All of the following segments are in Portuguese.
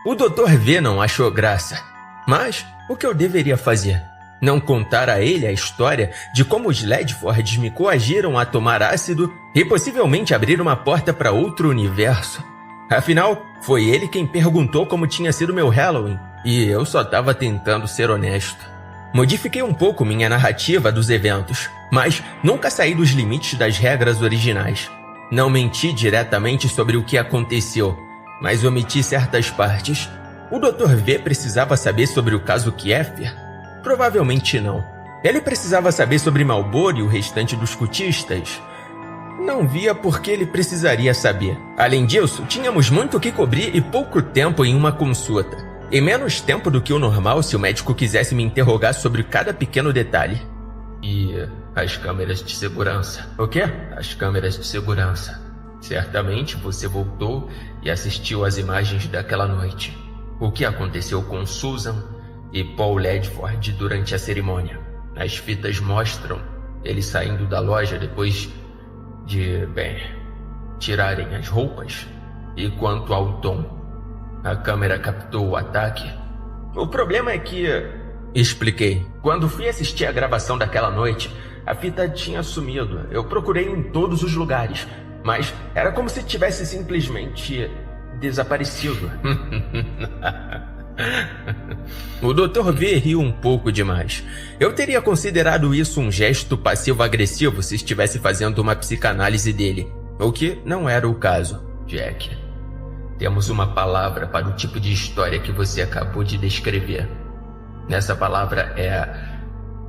O Dr. V não achou graça. Mas o que eu deveria fazer? Não contar a ele a história de como os Ledfords me coagiram a tomar ácido e possivelmente abrir uma porta para outro universo? Afinal, foi ele quem perguntou como tinha sido meu Halloween, e eu só estava tentando ser honesto. Modifiquei um pouco minha narrativa dos eventos, mas nunca saí dos limites das regras originais. Não menti diretamente sobre o que aconteceu, mas omiti certas partes. O Dr. V precisava saber sobre o caso Kiefer? Provavelmente não. Ele precisava saber sobre Malboro e o restante dos cultistas? Não via por que ele precisaria saber. Além disso, tínhamos muito o que cobrir e pouco tempo em uma consulta. E menos tempo do que o normal se o médico quisesse me interrogar sobre cada pequeno detalhe. E as câmeras de segurança? O quê? As câmeras de segurança. Certamente você voltou e assistiu às imagens daquela noite. O que aconteceu com Susan e Paul Ledford durante a cerimônia? As fitas mostram ele saindo da loja depois de, tirarem as roupas. E quanto ao Tom, a câmera captou o ataque? O problema é que... Expliquei. Quando fui assistir a gravação daquela noite, a fita tinha sumido. Eu procurei em todos os lugares, mas era como se tivesse simplesmente desaparecido. O Dr. V riu um pouco demais. Eu teria considerado isso um gesto passivo-agressivo se estivesse fazendo uma psicanálise dele, o que não era o caso. Jack, temos uma palavra para o tipo de história que você acabou de descrever. Essa palavra é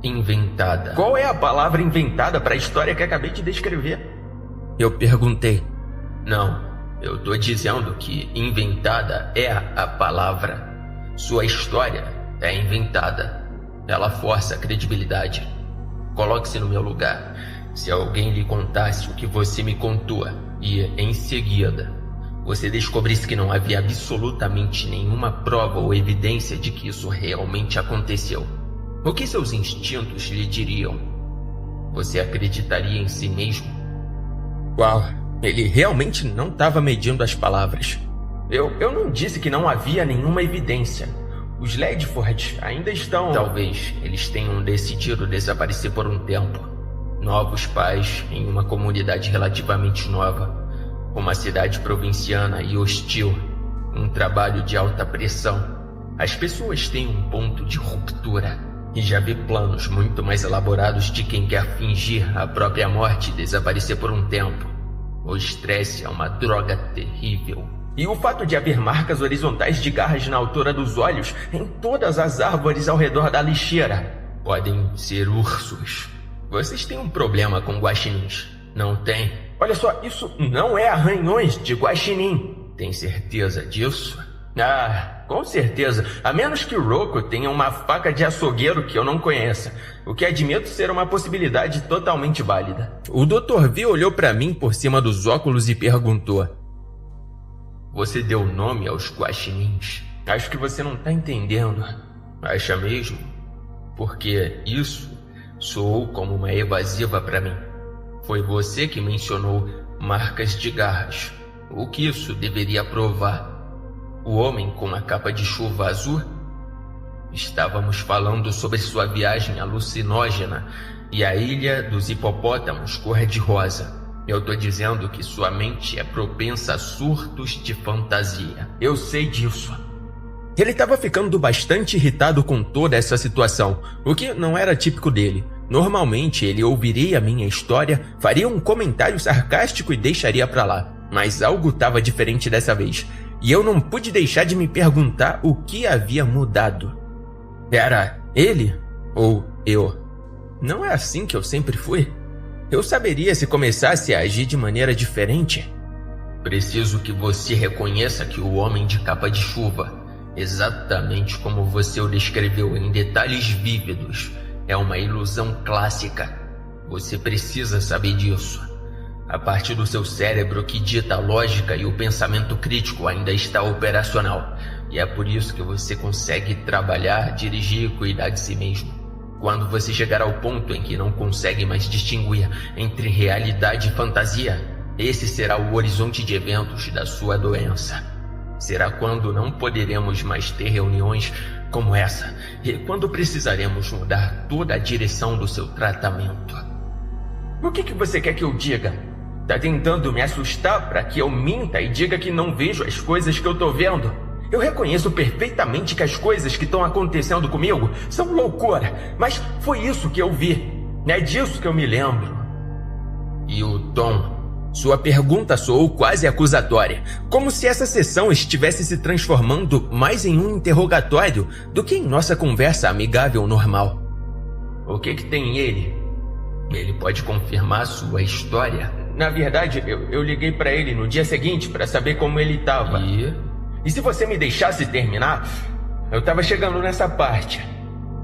inventada. Qual é a palavra inventada para a história que acabei de descrever? Eu perguntei. Não, eu tô dizendo que inventada é a palavra. Sua história é inventada. Ela força a credibilidade. Coloque-se no meu lugar. Se alguém lhe contasse o que você me contou e, em seguida, você descobrisse que não havia absolutamente nenhuma prova ou evidência de que isso realmente aconteceu, o que seus instintos lhe diriam? Você acreditaria em si mesmo? Uau, ele realmente não estava medindo as palavras. Eu não disse que não havia nenhuma evidência. Os Ledfords ainda estão... Talvez eles tenham decidido desaparecer por um tempo. Novos pais em uma comunidade relativamente nova. Uma cidade provinciana e hostil. Um trabalho de alta pressão. As pessoas têm um ponto de ruptura. E já vi planos muito mais elaborados de quem quer fingir a própria morte e desaparecer por um tempo. O estresse é uma droga terrível. E o fato de haver marcas horizontais de garras na altura dos olhos em todas as árvores ao redor da lixeira. Podem ser ursos. Vocês têm um problema com guaxinins, não tem? Olha só, isso não é arranhões de guaxinim. Tem certeza disso? Ah, com certeza. A menos que o Rocco tenha uma faca de açougueiro que eu não conheça. O que admito ser uma possibilidade totalmente válida. O Dr. V olhou para mim por cima dos óculos e perguntou: você deu nome aos guaxinins? Acho que você não tá entendendo. Acha mesmo? Porque isso soou como uma evasiva para mim. Foi você que mencionou marcas de garras. O que isso deveria provar? O homem com a capa de chuva azul? Estávamos falando sobre sua viagem alucinógena e a ilha dos hipopótamos cor-de-rosa. Eu tô dizendo que sua mente é propensa a surtos de fantasia. Eu sei disso. Ele estava ficando bastante irritado com toda essa situação, o que não era típico dele. Normalmente ele ouviria a minha história, faria um comentário sarcástico e deixaria pra lá. Mas algo estava diferente dessa vez, e eu não pude deixar de me perguntar o que havia mudado. Era ele ou eu? Não é assim que eu sempre fui? Eu saberia se começasse a agir de maneira diferente. Preciso que você reconheça que o homem de capa de chuva, exatamente como você o descreveu em detalhes vívidos, é uma ilusão clássica. Você precisa saber disso. A parte do seu cérebro que dita a lógica e o pensamento crítico ainda está operacional. E é por isso que você consegue trabalhar, dirigir e cuidar de si mesmo. Quando você chegar ao ponto em que não consegue mais distinguir entre realidade e fantasia, esse será o horizonte de eventos da sua doença. Será quando não poderemos mais ter reuniões como essa e quando precisaremos mudar toda a direção do seu tratamento. O que você quer que eu diga? Tá tentando me assustar para que eu minta e diga que não vejo as coisas que eu tô vendo? Eu reconheço perfeitamente que as coisas que estão acontecendo comigo são loucura, mas foi isso que eu vi. É disso que eu me lembro. E o tom? Sua pergunta soou quase acusatória, como se essa sessão estivesse se transformando mais em um interrogatório do que em nossa conversa amigável normal. O que tem ele? Ele pode confirmar sua história? Na verdade, eu liguei para ele no dia seguinte para saber como ele estava. E se você me deixasse terminar, eu estava chegando nessa parte.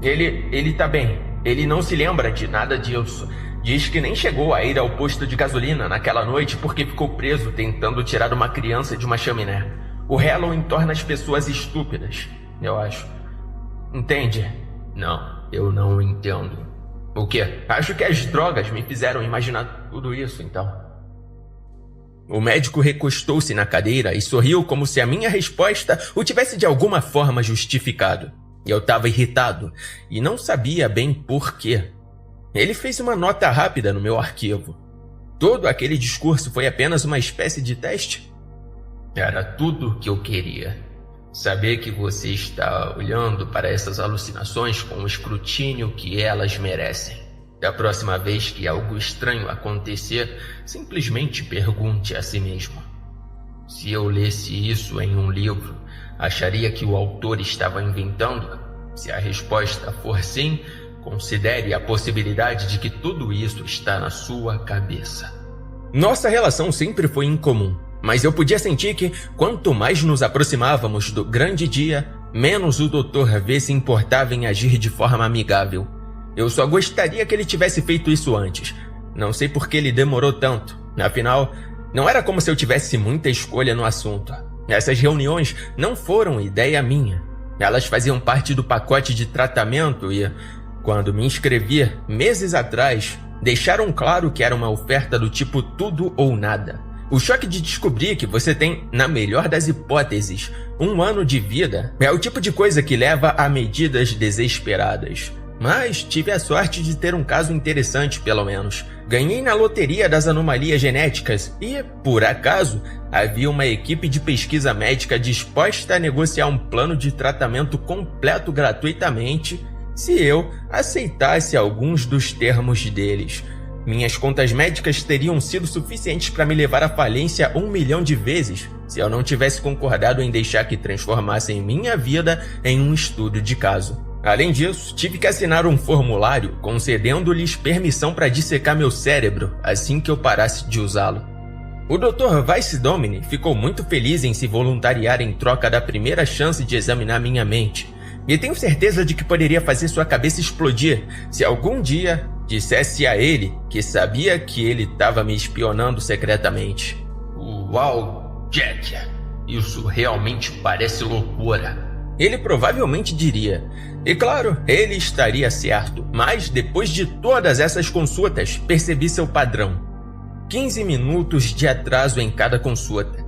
Ele tá bem. Ele não se lembra de nada disso. Diz que nem chegou a ir ao posto de gasolina naquela noite porque ficou preso tentando tirar uma criança de uma chaminé. O Halloween torna as pessoas estúpidas, eu acho. Entende? Não, eu não entendo. O quê? Acho que as drogas me fizeram imaginar tudo isso, então. O médico recostou-se na cadeira e sorriu como se a minha resposta o tivesse de alguma forma justificado. Eu estava irritado e não sabia bem por quê. Ele fez uma nota rápida no meu arquivo. Todo aquele discurso foi apenas uma espécie de teste? Era tudo o que eu queria. Saber que você está olhando para essas alucinações com o escrutínio que elas merecem. Da próxima vez que algo estranho acontecer, simplesmente pergunte a si mesmo. Se eu lesse isso em um livro, acharia que o autor estava inventando? Se a resposta for sim, considere a possibilidade de que tudo isso está na sua cabeça. Nossa relação sempre foi incomum, mas eu podia sentir que, quanto mais nos aproximávamos do grande dia, menos o Dr. V se importava em agir de forma amigável. Eu só gostaria que ele tivesse feito isso antes. Não sei por que ele demorou tanto. Afinal, não era como se eu tivesse muita escolha no assunto. Essas reuniões não foram ideia minha. Elas faziam parte do pacote de tratamento e, quando me inscrevi, meses atrás, deixaram claro que era uma oferta do tipo tudo ou nada. O choque de descobrir que você tem, na melhor das hipóteses, 1 ano de vida é o tipo de coisa que leva a medidas desesperadas. Mas tive a sorte de ter um caso interessante, pelo menos. Ganhei na loteria das anomalias genéticas e, por acaso, havia uma equipe de pesquisa médica disposta a negociar um plano de tratamento completo gratuitamente se eu aceitasse alguns dos termos deles. Minhas contas médicas teriam sido suficientes para me levar à falência 1 milhão de vezes se eu não tivesse concordado em deixar que transformassem minha vida em um estudo de caso. Além disso, tive que assinar um formulário concedendo-lhes permissão para dissecar meu cérebro assim que eu parasse de usá-lo. O Dr. Vice Domini ficou muito feliz em se voluntariar em troca da primeira chance de examinar minha mente. E tenho certeza de que poderia fazer sua cabeça explodir se algum dia dissesse a ele que sabia que ele estava me espionando secretamente. Uau, Jack, isso realmente parece loucura. Ele provavelmente diria. E claro, ele estaria certo, mas depois de todas essas consultas, percebi seu padrão. 15 minutos de atraso em cada consulta.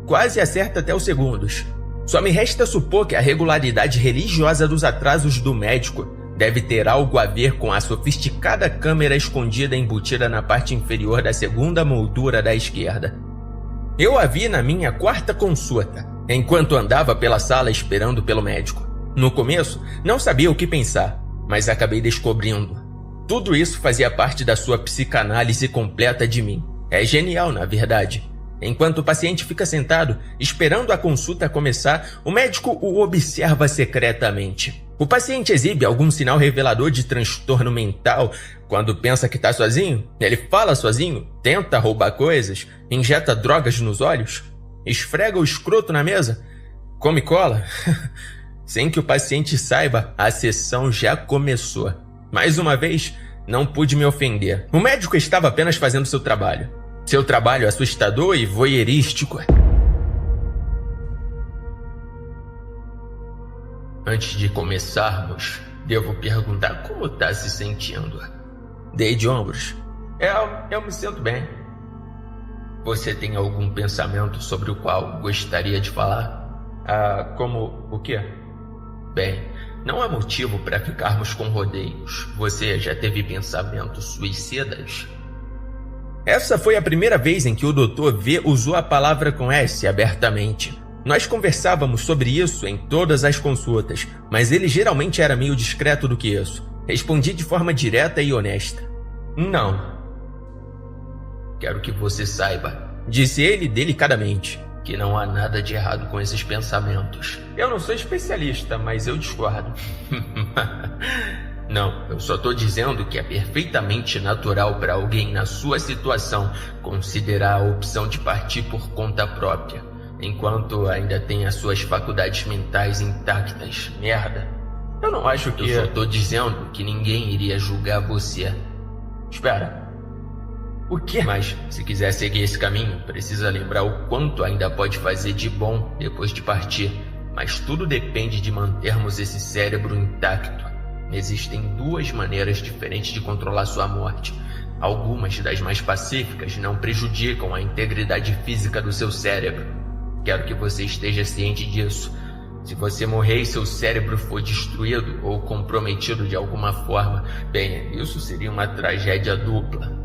Quase acerta até os segundos. Só me resta supor que a regularidade religiosa dos atrasos do médico deve ter algo a ver com a sofisticada câmera escondida embutida na parte inferior da segunda moldura da esquerda. Eu a vi na minha 4ª consulta, enquanto andava pela sala esperando pelo médico. No começo, não sabia o que pensar, mas acabei descobrindo. Tudo isso fazia parte da sua psicanálise completa de mim. É genial, na verdade. Enquanto o paciente fica sentado, esperando a consulta começar, o médico o observa secretamente. O paciente exibe algum sinal revelador de transtorno mental quando pensa que está sozinho? Ele fala sozinho? Tenta roubar coisas? Injeta drogas nos olhos? Esfrega o escroto na mesa? Come cola? Sem que o paciente saiba, a sessão já começou. Mais uma vez, não pude me ofender. O médico estava apenas fazendo seu trabalho. Seu trabalho assustador e voyeurístico. Antes de começarmos, devo perguntar como está se sentindo. Dei de ombros. Eu me sinto bem. Você tem algum pensamento sobre o qual gostaria de falar? Como o quê? Bem, não há motivo para ficarmos com rodeios. Você já teve pensamentos suicidas? Essa foi a primeira vez em que o Dr. V usou a palavra com S abertamente. Nós conversávamos sobre isso em todas as consultas, mas ele geralmente era meio discreto do que isso. Respondi de forma direta e honesta. Não. Quero que você saiba, disse ele delicadamente, que não há nada de errado com esses pensamentos. Eu não sou especialista, mas eu discordo. Não, eu só tô dizendo que é perfeitamente natural para alguém na sua situação considerar a opção de partir por conta própria, enquanto ainda tem as suas faculdades mentais intactas. Merda. Eu não acho que... Eu só tô dizendo que ninguém iria julgar você. Espera. O quê? Mas, se quiser seguir esse caminho, precisa lembrar o quanto ainda pode fazer de bom depois de partir. Mas tudo depende de mantermos esse cérebro intacto. Existem duas maneiras diferentes de controlar sua morte. Algumas das mais pacíficas não prejudicam a integridade física do seu cérebro. Quero que você esteja ciente disso. Se você morrer e seu cérebro for destruído ou comprometido de alguma forma, bem, isso seria uma tragédia dupla.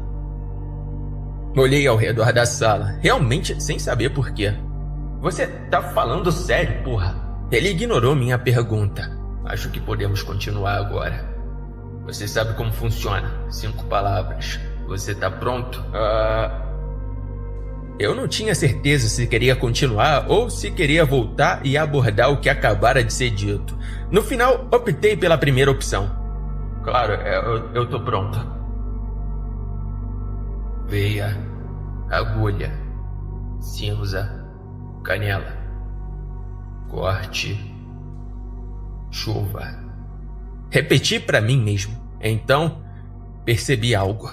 Olhei ao redor da sala, realmente sem saber por quê. Você tá falando sério, porra? Ele ignorou minha pergunta. Acho que podemos continuar agora. Você sabe como funciona. 5 palavras. Você tá pronto? Eu não tinha certeza se queria continuar ou se queria voltar e abordar o que acabara de ser dito. No final, optei pela primeira opção. Claro, eu tô pronto. Veia, agulha, cinza, canela, corte, chuva. Repeti para mim mesmo. Então, percebi algo.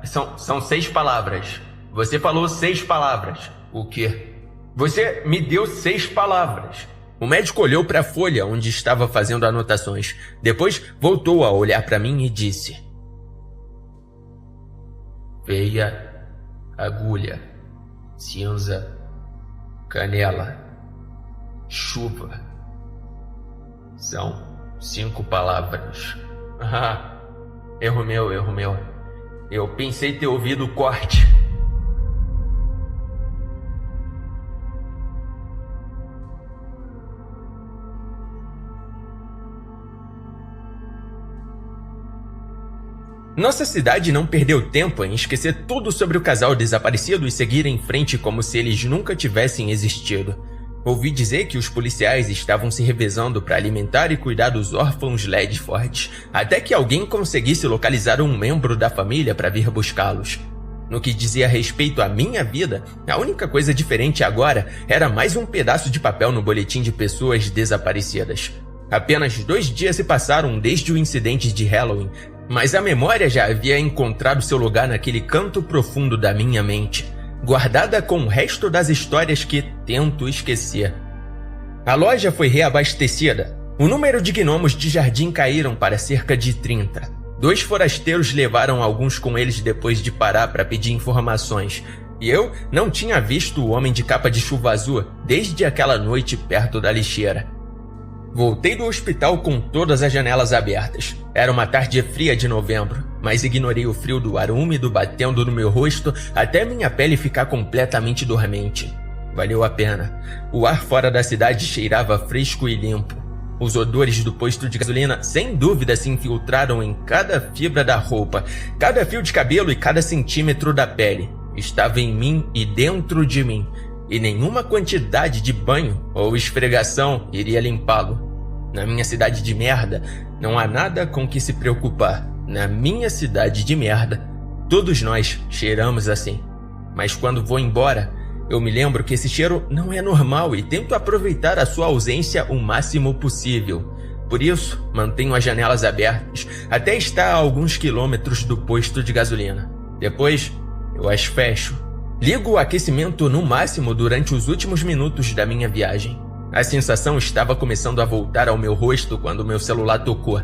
São 6 palavras. Você falou 6 palavras. O quê? Você me deu 6 palavras. O médico olhou para a folha onde estava fazendo anotações. Depois voltou a olhar para mim e disse: veia, agulha, cinza, canela, chuva. São 5 palavras. Erro meu. Eu pensei ter ouvido o corte. Nossa cidade não perdeu tempo em esquecer tudo sobre o casal desaparecido e seguir em frente como se eles nunca tivessem existido. Ouvi dizer que os policiais estavam se revezando para alimentar e cuidar dos órfãos Ledford, até que alguém conseguisse localizar um membro da família para vir buscá-los. No que dizia respeito à minha vida, a única coisa diferente agora era mais um pedaço de papel no boletim de pessoas desaparecidas. Apenas 2 dias se passaram desde o incidente de Halloween, mas a memória já havia encontrado seu lugar naquele canto profundo da minha mente, guardada com o resto das histórias que tento esquecer. A loja foi reabastecida. O número de gnomos de jardim caíram para cerca de 30. 2 forasteiros levaram alguns com eles depois de parar para pedir informações, e eu não tinha visto o homem de capa de chuva azul desde aquela noite perto da lixeira. Voltei do hospital com todas as janelas abertas. Era uma tarde fria de novembro, mas ignorei o frio do ar úmido batendo no meu rosto até minha pele ficar completamente dormente. Valeu a pena. O ar fora da cidade cheirava fresco e limpo. Os odores do posto de gasolina sem dúvida se infiltraram em cada fibra da roupa, cada fio de cabelo e cada centímetro da pele. Estava em mim e dentro de mim, e nenhuma quantidade de banho ou esfregação iria limpá-lo. Na minha cidade de merda, não há nada com que se preocupar. Na minha cidade de merda, todos nós cheiramos assim. Mas quando vou embora, eu me lembro que esse cheiro não é normal e tento aproveitar a sua ausência o máximo possível. Por isso, mantenho as janelas abertas até estar a alguns quilômetros do posto de gasolina. Depois, eu as fecho. Ligo o aquecimento no máximo durante os últimos minutos da minha viagem. A sensação estava começando a voltar ao meu rosto quando meu celular tocou.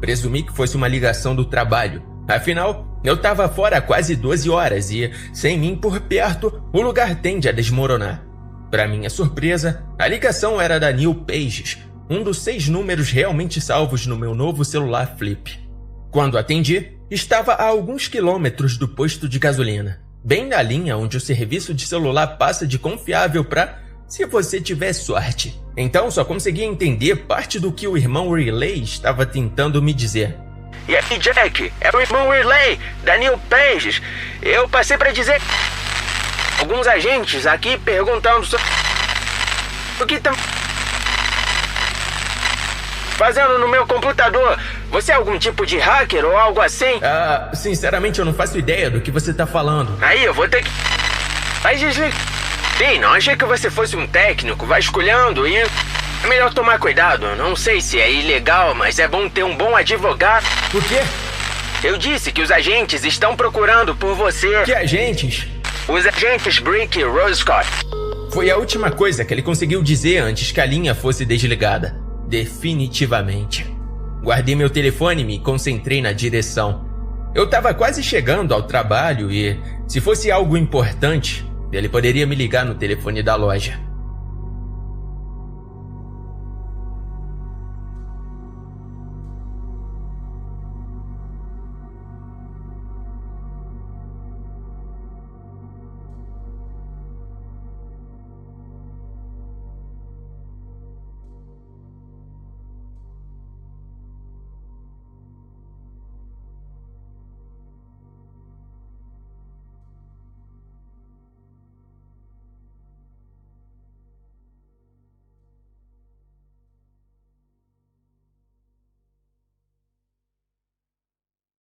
Presumi que fosse uma ligação do trabalho. Afinal, eu estava fora há quase 12 horas e, sem mim por perto, o lugar tende a desmoronar. Para minha surpresa, a ligação era da Neil Pages, um dos 6 números realmente salvos no meu novo celular Flip. Quando atendi, estava a alguns quilômetros do posto de gasolina, bem na linha onde o serviço de celular passa de confiável para se você tiver sorte. Então só consegui entender parte do que o irmão Riley estava tentando me dizer. E aí, Jack, é o irmão Riley, da Neil Pages. Eu passei para dizer... Alguns agentes aqui perguntando o que tá fazendo no meu computador. Você é algum tipo de hacker ou algo assim? Sinceramente eu não faço ideia do que você tá falando. Aí eu vou ter que... Mas desliga. Sim, não achei que você fosse um técnico vasculhando e... É melhor tomar cuidado. Não sei se é ilegal, mas é bom ter um bom advogado. O quê? Eu disse que os agentes estão procurando por você. Que agentes? Os agentes Brick e Roscott. Foi a última coisa que ele conseguiu dizer antes que a linha fosse desligada. Definitivamente. Guardei meu telefone e me concentrei na direção. Eu estava quase chegando ao trabalho e, se fosse algo importante, ele poderia me ligar no telefone da loja.